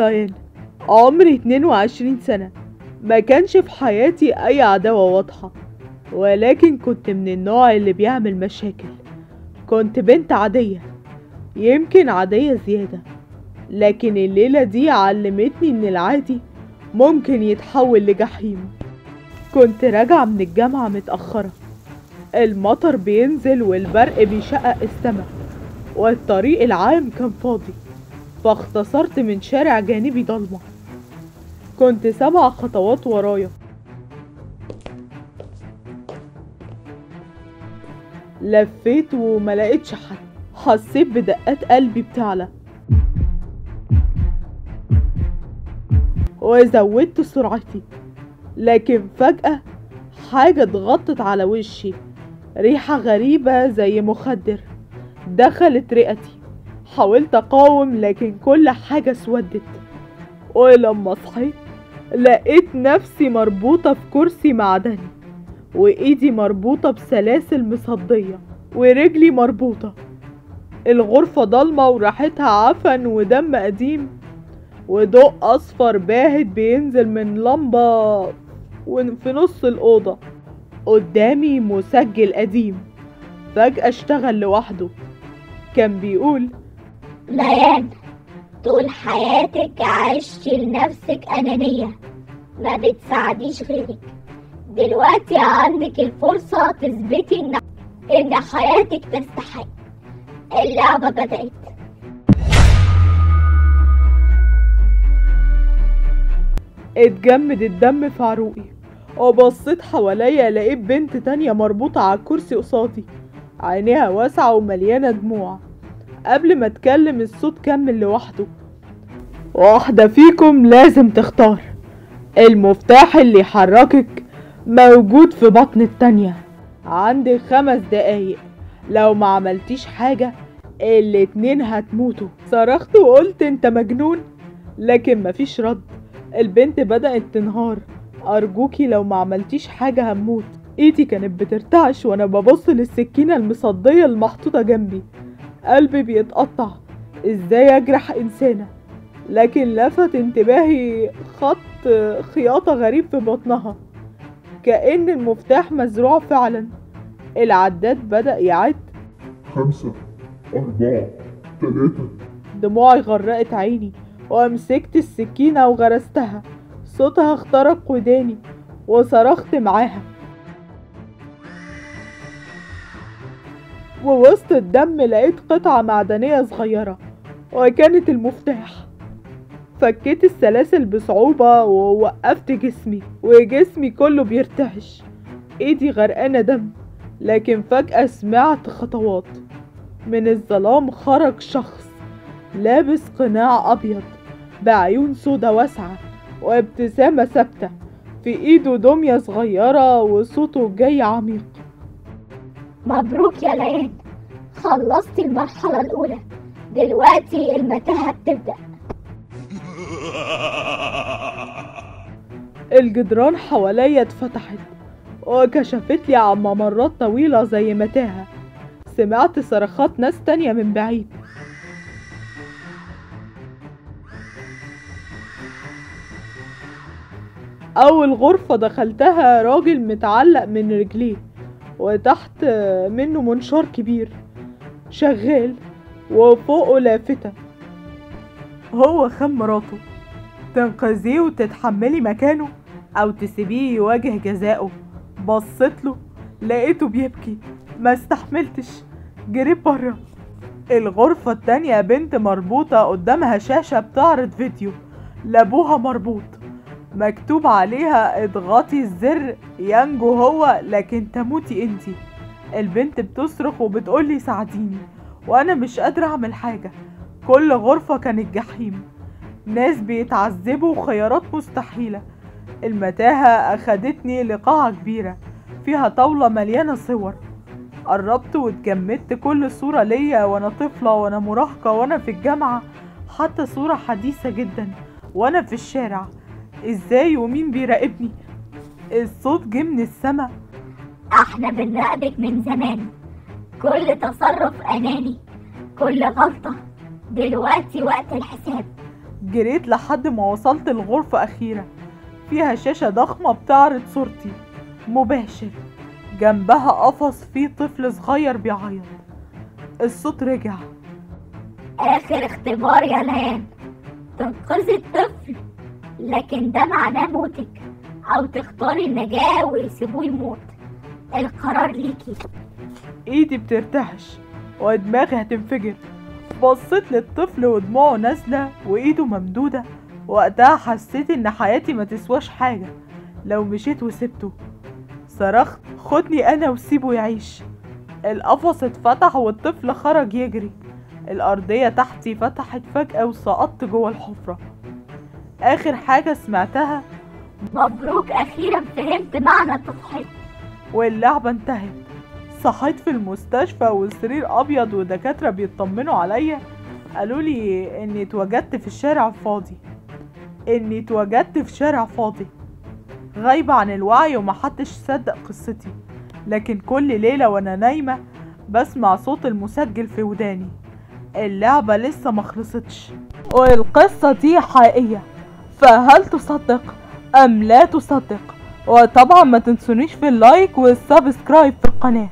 لاين، عمري 22 سنة. ما كانش في حياتي أي عداوة واضحة، ولكن كنت من النوع اللي بيعمل مشاكل. كنت بنت عادية، يمكن عادية زيادة، لكن الليلة دي علمتني إن العادي ممكن يتحول لجحيم. كنت راجعة من الجامعة متأخرة، المطر بينزل والبرق بيشقق السما، والطريق العام كان فاضي، فاختصرت من شارع جانبي ضلمة. كنت 7 خطوات ورايا. لفيت وملقتش حد، حسيت بدقات قلبي بتعلى وزودت سرعتي، لكن فجأة حاجة ضغطت على وشي، ريحة غريبة زي مخدر دخلت رئتي. حاولت اقاوم لكن كل حاجة اسودت، ولما صحيت لقيت نفسي مربوطة في كرسي معدني، وايدي مربوطة بسلاسل مصدية، ورجلي مربوطة. الغرفة ضلمة وريحتها عفن ودم قديم، وضوء اصفر باهت بينزل من لمبة في نص الأوضة. قدامي مسجل قديم فجأة اشتغل لوحده، كان بيقول: ليان، طول حياتك عشتي لنفسك أنانية، ما بتساعديش غيرك. دلوقتي عندك الفرصة تثبتي إن حياتك تستحق. اللعبة بدأت. اتجمد الدم في عروقي، وبصيت حواليا لقيت بنت تانية مربوطة على الكرسي قصادي، عينيها واسعة ومليانة دموع. قبل ما اتكلم الصوت كمل لوحده: واحدة فيكم لازم تختار، المفتاح اللي يحركك موجود في بطن التانية. عندك 5 دقايق، لو ما عملتيش حاجة الاتنين هتموتوا. صرخت وقلت: انت مجنون؟ لكن مفيش رد. البنت بدأت تنهار: أرجوكي لو ما عملتيش حاجة هموت. ايدي كانت بترتعش وانا ببص للسكينة المصدية المحطوطة جنبي. قلبي بيتقطع، ازاي اجرح انسانة؟ لكن لفت انتباهي خط خياطة غريب في بطنها، كأن المفتاح مزروع فعلا. العداد بدأ يعد: 5 4 3. دموعي غرقت عيني، ومسكت السكينة وغرستها. صوتها اخترق وداني وصرخت معاها، ووسط الدم لقيت قطعة معدنية صغيرة، وكانت المفتاح. فكيت السلاسل بصعوبة ووقفت جسمي، وجسمي كله بيرتعش، ايدي غرقانة دم. لكن فجأة سمعت خطوات. من الظلام خرج شخص لابس قناع أبيض بعيون سودا واسعة وابتسامة ثابتة، في ايده دمية صغيرة وصوته جاي عميق: مبروك يا ليان، خلصتي المرحلة الأولى، دلوقتي المتاهة بتبدأ. الجدران حواليا اتفتحت وكشفت لي عن ممرات طويلة زي متاهة. سمعت صرخات ناس تانية من بعيد. أول غرفة دخلتها راجل متعلق من رجليه، وتحت منه منشار كبير شغال، وفوقه لافتة: هو خان مراته، تنقذيه وتتحملي مكانه أو تسيبيه يواجه جزاؤه. بصيت له لقيته بيبكي، ما استحملتش، جريت برا. الغرفة التانية بنت مربوطة قدامها شاشة بتعرض فيديو لابوها مربوط، مكتوب عليها: اضغطي الزر ينجو هو لكن تموتي انتي. البنت بتصرخ وبتقولي: ساعديني، وانا مش قادرة اعمل حاجة. كل غرفة كانت جحيم، ناس بيتعذبوا وخيارات مستحيلة. المتاهة اخدتني لقاعة كبيرة فيها طاولة مليانة صور. قربت واتجمدت، كل صورة ليا وانا طفلة وانا مراهقة وانا في الجامعة، حتى صورة حديثة جدا وانا في الشارع. ازاي ومين بيراقبني؟ الصوت جه من السما: احنا بنراقبك من زمان، كل تصرف اناني، كل غلطة، دلوقتي وقت الحساب. جريت لحد ما وصلت لغرفة أخيرة فيها شاشة ضخمة بتعرض صورتي مباشر، جنبها قفص فيه طفل صغير بيعيط. الصوت رجع. آخر اختبار يا ليان، تنقذي الطفل لكن ده معناه موتك، أو تختاري النجاة ويسيبوه يموت. القرار ليكي. ايدي بترتعش ودماغي هتنفجر. بصيت للطفل ودموعه نازلة وايده ممدودة. وقتها حسيت ان حياتي ما تسواش حاجة لو مشيت وسبته. صرخت خدني انا وسيبه يعيش. القفص اتفتح والطفل خرج يجري. الارضية تحتي فتحت فجأة وسقطت جوه الحفرة. اخر حاجة سمعتها مبروك، أخيرا فهمت معنى التضحية. واللعبة انتهت. صحيت في المستشفى والسرير ابيض ودكاترة بيطمنوا عليا. قالوا لي اني اتوجدت في شارع فاضي غايبة عن الوعي ومحدش صدق قصتي. لكن كل ليلة وانا نايمة بسمع صوت المسجل في وداني. اللعبة لسه مخلصتش والقصة دي حقيقية، فهل تصدق ام لا تصدق؟ وطبعا ما تنسونيش في اللايك والسبسكرايب في القناة.